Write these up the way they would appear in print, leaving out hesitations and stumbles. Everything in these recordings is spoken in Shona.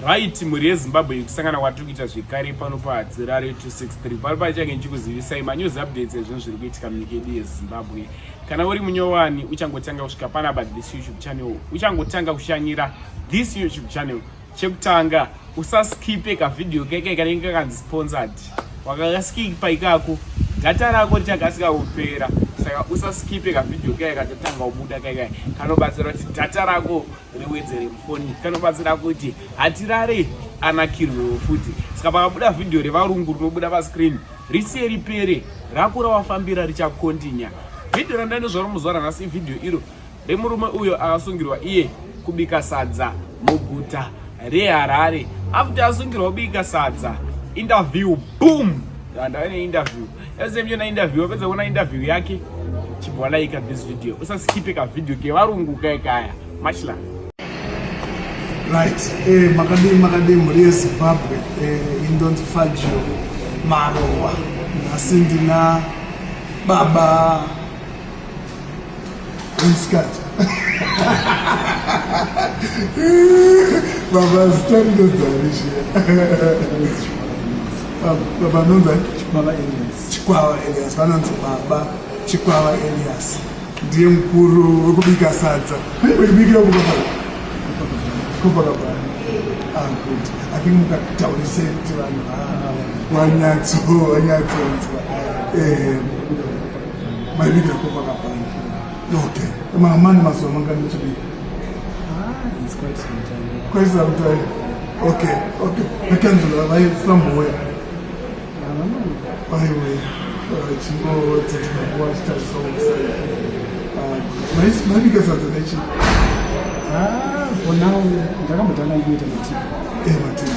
Right, muri yeZimbabwe kusangana kwatiri kuita zvekare pano paHadzira 263 pari pachange ndichikuzivisai manews updates ezvinhu zviri kuitika munyika yedu yeZimbabwe. Kana uri munyowani uchangotanga kusvika panapa this YouTube channel, uchangotanga kushanyira this YouTube channel, chekutanga usaskipe kavidhio keke kanenge kakanzi sponsored. Wakakaskipa ikako data rako richakasika kupera, saka usaskipe kavidhio keke katatanga kubuda keke kanobatsira kuti data rako riwedzere mufoni, kanobatsira kuti hatirare anakirwe futi. Saka pakabuda vidhio revarungu rinobuda pascreen risiye ripere, rakura wafambira richakontinya. Vidhio randandozvara muzuva ranhasi vidhio iro remurume uyo akasungirwa iye kubika sadza muguta reHarare. After asungirwa kubika sadza, interview boom, ndaone interview esemjona interview wapedza kuona interview yake chibwa like this video, usaskipe ka video ke varungu kaya much love. Right, makadi muri yeZimbabwe indonzi Fagio Marowa nasindina baba Inskata baba stando zarishi baba nonza Chikwawa Elias vanonzi baba Chikwawa Elias ndiye mkuru wekubika sadza. Wekubikira kubaka good. I think mukataurise kuti vanhu wanyatsonzwa maibikira kubaka pano. Okay. Mangani mazuva mangani muchibika? It's quite some time. Quite some time. Okay. Vakanzula vaifamba where? Vaiwe chingo dzatinakuwa chitarisausa maibika sadza nechi? For now, ndakambotanga kuita matiba. Matiba.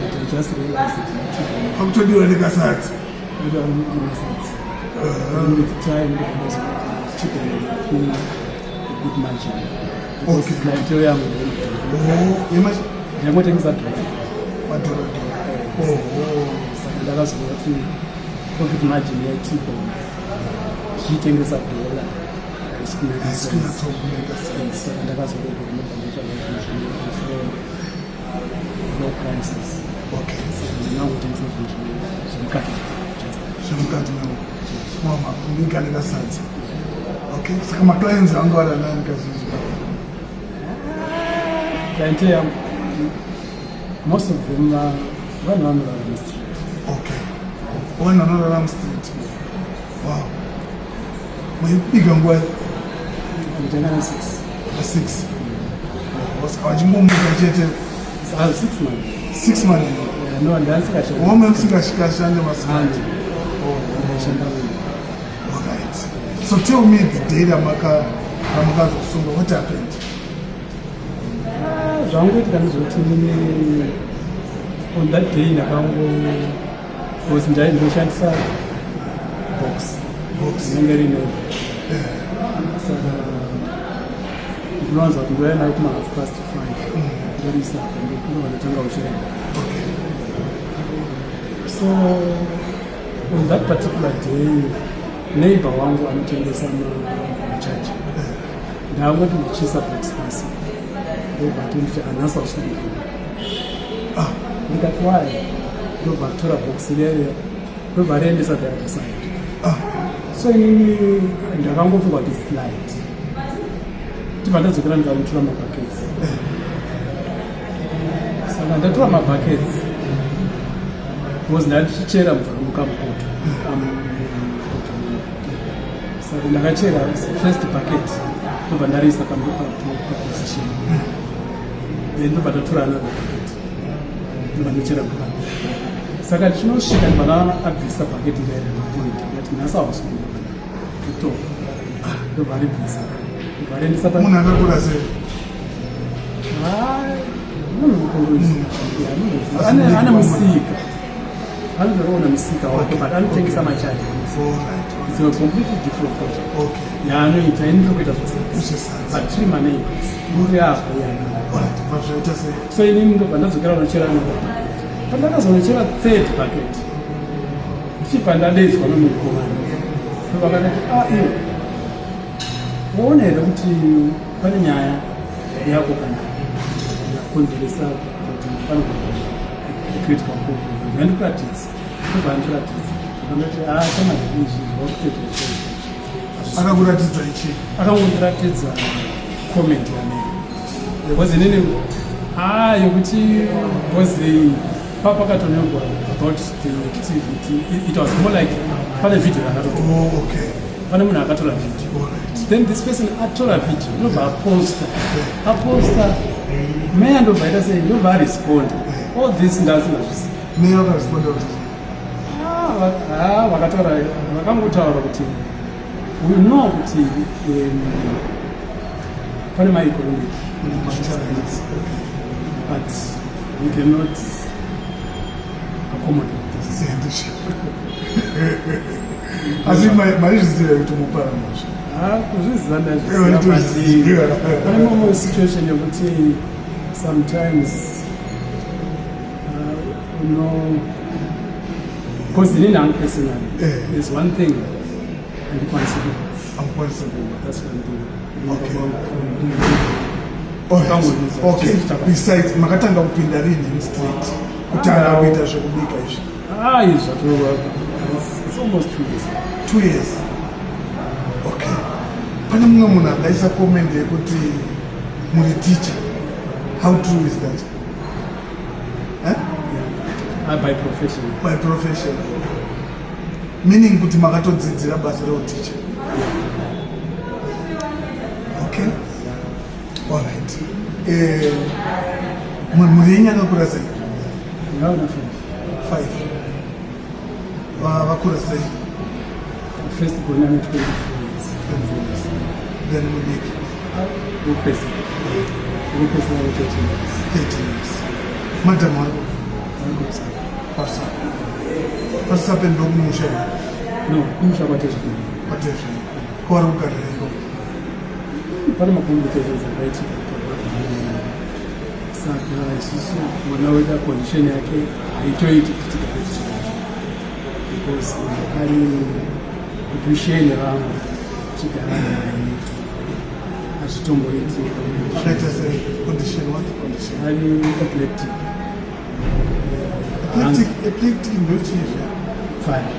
But I just realized that matiba. Hakutodiwa nekasadza? Kudiwa nekasadza. And with time, because matiba a good margin. Okay. Clientele yangu. Ndangotengesa $1. Saka ndakazoona kuti profit margin yatiba tichitengesa $. No prices. Okay. So now we take something to okay. So my clients are going to clientele, most of them are one on the street. Okay. One on the street. Wow. My big and well. 6. What's our mom? 6 months. 6 months. No, and that's actually. Woman, Sigashanda was hand. All right. So tell me the day that what happened? On that day, was in the box. Bronze at when I come half past 5. Very sad, and the jungle. So on that particular day, neighbor wangu anatenda sana church. Na watu mchisa box basi. Ndio batunda anasa usuni. Nikatwaya. Ndio batura box ile. Ndio barende sa the other side. So nini ndakangofunga kuti slide. Ndibandazokera ndikamutura mabuckets. Saka ndatura mabuckets. Because ndachichera mvura mukamupoto. Saka ndakachera first bucket. Ndobva ndarisa position. Then ndobva ndatura another bucket. Ndobva ndochera mvura. Saka ndichinosvika ndibva abvisa bucket iri mapoint. Ndati nhasi hausunga kuto. Ndobva ribvisa. Munhu akakura sei? Munhu mukuru ane musika, anoona musika wake, but anotengesa machaji. It's a completely different project. Okay. Yaanoita inotokuita zvose, but three maneighbors muri apo so inini ndobva ndadzokera kunochera another bucket. Pandakazonochera third bucket, ndichibva ndadedzwa nomukomana, vakati iwe uone here kuti pane nyaya yako kana yakonzeresa kuti critical problem handikuratidzi ndobva andiratidza akanoti chamazvizvi wakutedza akakuratidza ichi akangondiratidza comment yanei because inini yokuti because papakatonyorwa about the activity it was more like pane video oh okay pane munhu akatora video then this person atora video ndobva aposta meya ndobva ita sei ndobva aresponda all this ndasingazvisi meya akaresponda kuti vakataura vakangotaura kuti we know kuti pane maeconomic but we cannot accommodate this. Asi maizviziva kuti mupara mosha kuzviziva ndazviziva pane momwe situation yokuti sometimes because inini hangu personally there's one thing andikwanisi that's one thing okay besides makatanga kupinda rini mstreet kutanga kuita zvekubika izvi zvatova it's almost 2 years okay pane mumwe munhu akaisa comment yekuti muri teacher how true is that by profession meaning kuti makatodzidzira basa reuticha okay alright muri yenyu akakura sei ngaona 5 vakura sei first born ane 24 years then mudiki upesa 13 years madam wangu pasapa ndokumusha no kumusha kwatezvikani kwari kugariraiko pane macomplications akaitika saka isusu mwana weda condition yake haitoiti kuti because ari kutusheni rangu chigara naye achitomboiti akaita sei condition what condition ari epileptic epileptic ndochizva fire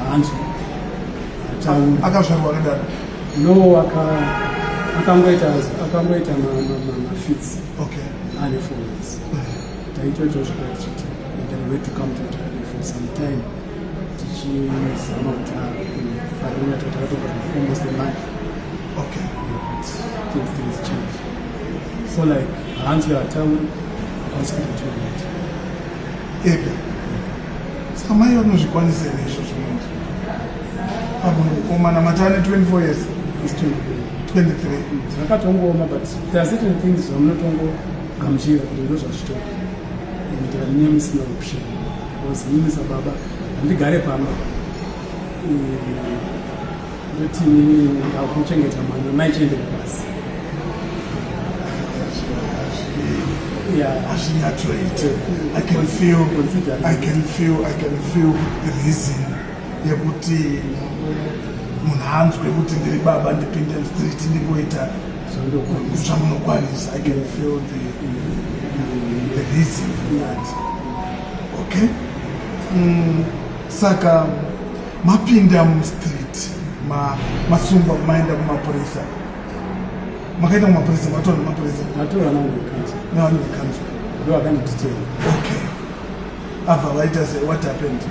hanzo akazvarwa akadaro no akangoita mafits okay ane 4 years taitoita zvakati and we had to come to Harare for some time tichizama kuti parina takatogara almost a month okay but things change so like hanzo hatauri akwanisi kutoita ega saka mai vanozvikwanisa here izvozvo apo mukomana matane 24 years is 23 zvakatongooma but there are certain things zvamunotongogamuchira kuti ndozvazvitora and name is no option because mimi sababa ndigare pamba ndoti nini ndakuchengeta mwana maichiendere basi I can feel the reason yekuti munhu anzwe kuti ndiri baba ndipinde mstreet ndingoita zvamunokwanisa I can feel the reason for that okay saka mapinda mustreet masungwa maenda kumapurisa makaenda kumapurisa matora nemapurisa matora navanekati nevanekati ndo vakandititera okay abva vaita sei what happened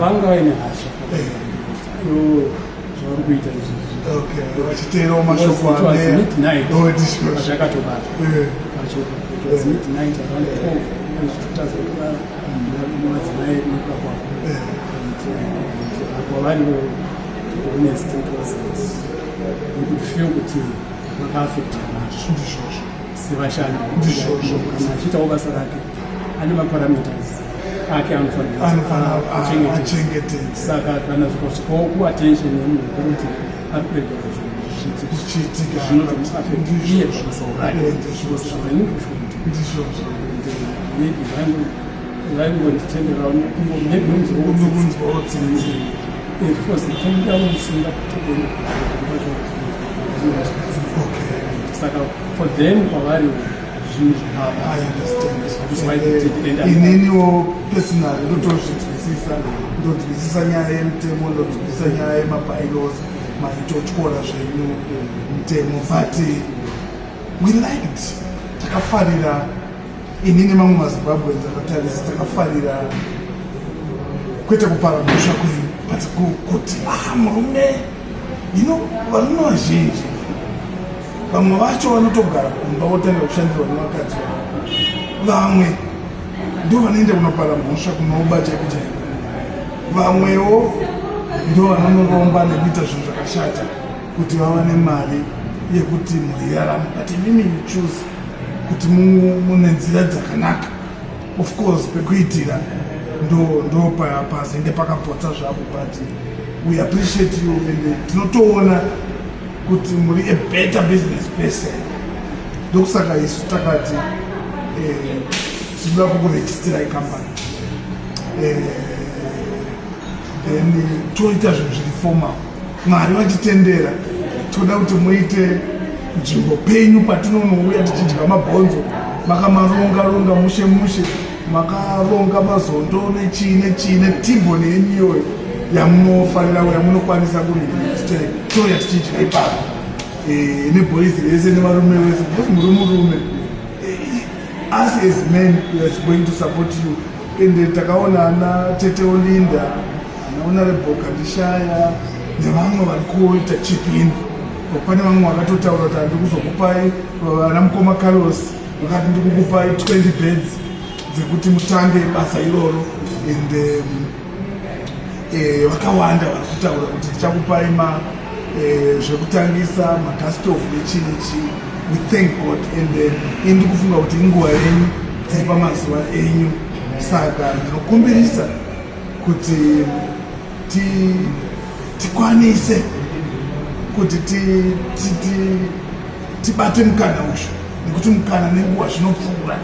vanga vaine hasha zvauri kuita izvizvi okay vachiteerawo mashoko zvakatobata midnight around 12 zvitutazotorara madzimai nekuda kwavo apo variwo honest it was you could feel kuti vakaafekta nazvo ndizvozvo sevashandi kana achiitawo basa rake ane maparameters ake anofanira achengetedza saka kana zvikasvikawo kuattention yemunhu kuti ari kuregera zvichiitika zvinotomuafektiye basa rake ndizvozvo maybe vaingonditenderawo maybe unozonzwawo tsinzi because tendirawo musunga kutegeni okay saka for them kwavari zvinhu I understand. That's why they did end up- Ininiwo personal ndotozwisisa nyaya yemutemo, ndotozwisisa nyaya yemabylaws maitotyora zvenyu mutemo, but we liked, takafarira inini mamwe mazimbabweans akatarisa, takafarira kwete kupara mhosva kwenyu but kuti murume varume vazhinji vamwe vacho vanotogara kumba votanga kushandirwa nevakadzi vamwe ndo vanoenda kunopara mhosva kunoubata ekuchaiko, vamwewo ndo vanonoromba nekuita zvinhu zvakashata kuti vava nemari yekuti mhuri rarame, but mimi choose kuti mune nzira dzakanaka. Of course pekuitira ndo pazenge pakapotsa zvavo, but we appreciate you and tinotoona kuti muri a better business person. Ndokusaka isu takati tinoda kukuregistira ikampani then toita zvinhu zviri formal. Mwari vachitendera toda kuti muite nzvimbo penyu patinonouya tichidya mabhonzo, makamaronga mushe makaronga mazondo nechine timbo nenyu iyoyo yamunofarira yamunokwanisa toya tichidya ipapo neboys vese nevarume vese, because murume us as men we are going to support you. And takaona ana Tete Olinda, ana Honorable Kandishaya nevamwe vari kuita chipini. Pane vamwe vakatotaura kuti handikuzokupai, ana Mukoma Carlos vakati ndikukupai 20 beds dzekuti mutange basa iroro, and vakawanda vari kutaura kuti tichakupai zvekutangisa magastofu nechii. We thank God, and indi kufunga kuti inguva yenyu dziri pamazuva enyu, saka ndinokumbirisa kuti tikwanise kuti tibate mukana uzvo, nekuti mukana nenguva zvinopfuura,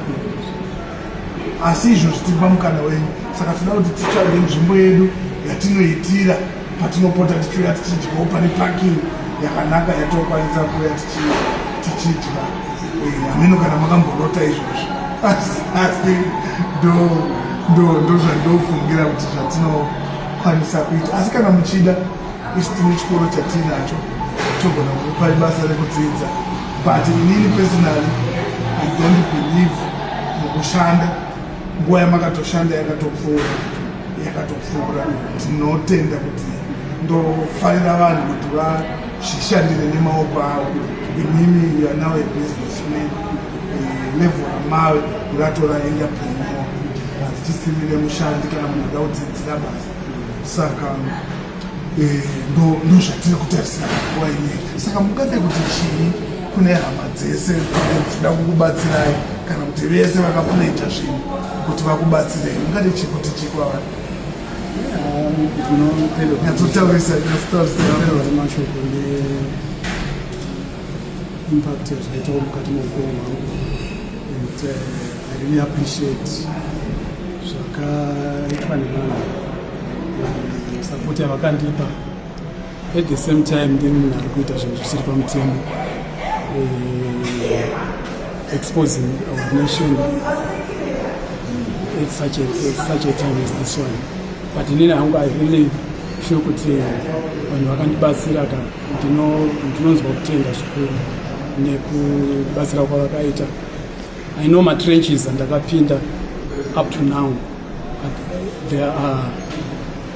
asi izvo zvitiripa mukana wenyu. Saka toda kuti titsvage nzvimbo yedu yatinoitira patinopota tichiuya tichidyawo pane parking yakanaka yatokwanisa kuya tichidya. Hameno kana makamborota izvozvo, asi ndo zvandofungira kuti zvatinokwanisa kuita. Asi kana muchida isu tine chikoro chatinacho togona kupai basa rekudzidza, but inini personally I don't believe mukushanda nguva yamakatoshanda yakatopfuura. Tinotenda kuti ndofarira vanhu kuti vazvishandire nemaoko avo. Inini you are now a businessman, level amawe uratora entrepreneur, hadzichisirire mushandi kana munhu ada kudzidzira basa. Saka ndo zvatiri kutarisira nguva ineyi. Saka mungade kuti chii kune hama dzese dzinoda kukubatsirai, kana kuti vese vakakunoita zvinhu kuti vakubatsirei, mungade chii kuti chii kwavari? Nyatsotaurisa mashoko neimpact yazvaitawo mukati meupenyu hwangu, and I really appreciate zvakaitwa nevanhu, support yavakandipa. At the same time ndini munhu ari kuita zvinhu zvisiri pamutemo, exposing our nation at such a time as this one. But inini hangu I really feel kuti vanhu vakandibatsira ndinonzwa kutenda zvikuru nekubatsira kwavakaita. I know my trenches andakapinda up to now, there are,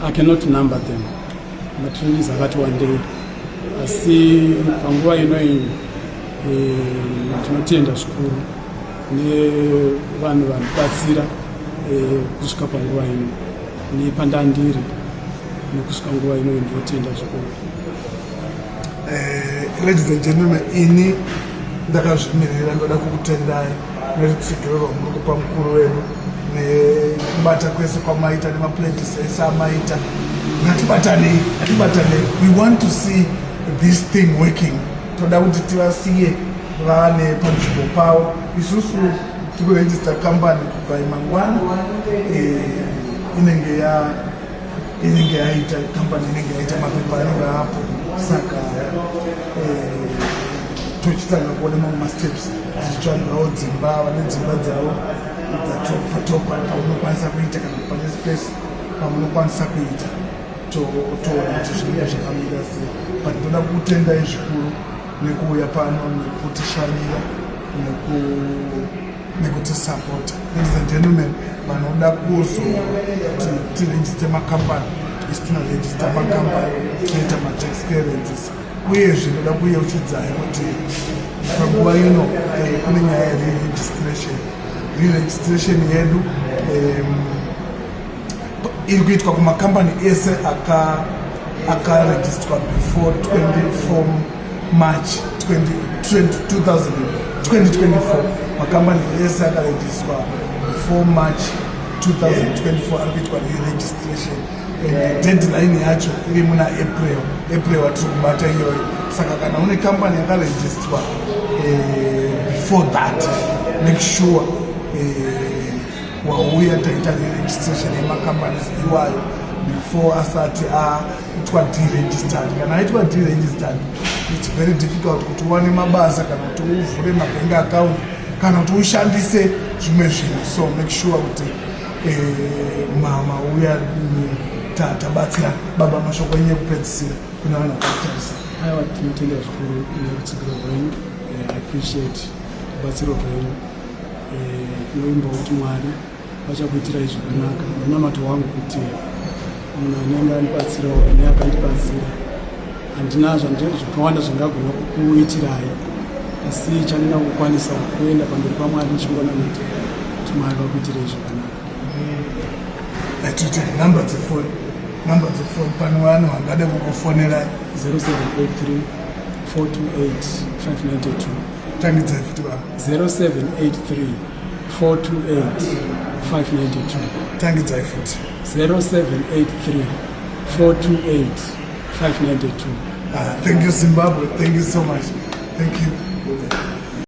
I cannot number them. Matrenches akati wandei, asi panguva inoyi tinotenda zvikuru nevanhu vanobatsira kusvika panguva ino, nepandandiri nekusvika nguva inoyi ndinotenda zvikuru. Ladies and gentlemen, ini ndakazvimirira ndoda kukutendai nerutsigiro rwamuri kupa mukuru wenu nekubata kwese kwamaita nemapurendisi ese amaita. Ngatibatanei. We want to see this thing working. Toda kuti tivasiye vane panzvimbo pavo. Isusu tikuregister company by mangwana, inenge yaita company inenge yaita mapepa anenge apo. Saka tochitanga kuona mamwe masteps tichitsvagawo dzimba vane dzimba dzavo dzatopatopa paunokwanisa kuita kana pane space pamunokwanisa kuita toona kuti zvinenge zvakamira sei. But ndoda kutendai zvikuru nekuuya pano nekutishanyira nekutisapota. Ladies and gentlemen, vanoda kuzoti tirejiste makambani isi tinorejista makambani toita matax clearances uyezve ndoda kuyeuchidzai kuti panguva ino kune nyaya yeregistration yedu iri kuitwa kumakambani ese akarejistwa before 24 March 2024. Makambani ese akarejistwa before March 2024 ari kuitwa re-registration. Deadline yacho iri muna April watiri kubata iyoyo. Saka kana une kambani yakarejistwa before that, make sure wauya taita re-registration yemakambani iwayo before asati aitwa deregistered. Kana aitwa deregistered, it's very difficult kuti uwane mabasa kana kuti uvhure mabank account kana kuti ushandise zvimwe zvinhu. So make sure kuti mama uya tabatsira baba mashoko enye kupedzisira kuna vanhu vakatarisa. Aiwa, tinotenda zvikuru nekutsigiro kwenyu. I appreciate kubatsiro kwenyu. Tinoimba kuti Mwari vachakuitirai zvakanaka. Munamato wangu kuti munhu anenge andibatsirawo neakandibatsira handina zvakawanda zvingagona kukuitirai, asi chandina kukwanisa kuenda pamberi paMwari ndichingona kuti Mwari vakuitirei zvakanaka. Atiti number dzefoni pane vanhu vangade kukufonera 0783 428 592. tangidzai futi va 0783 428 592. tangidzai futi 0783 428 592. Thank you Zimbabwe, thank you so much, thank you.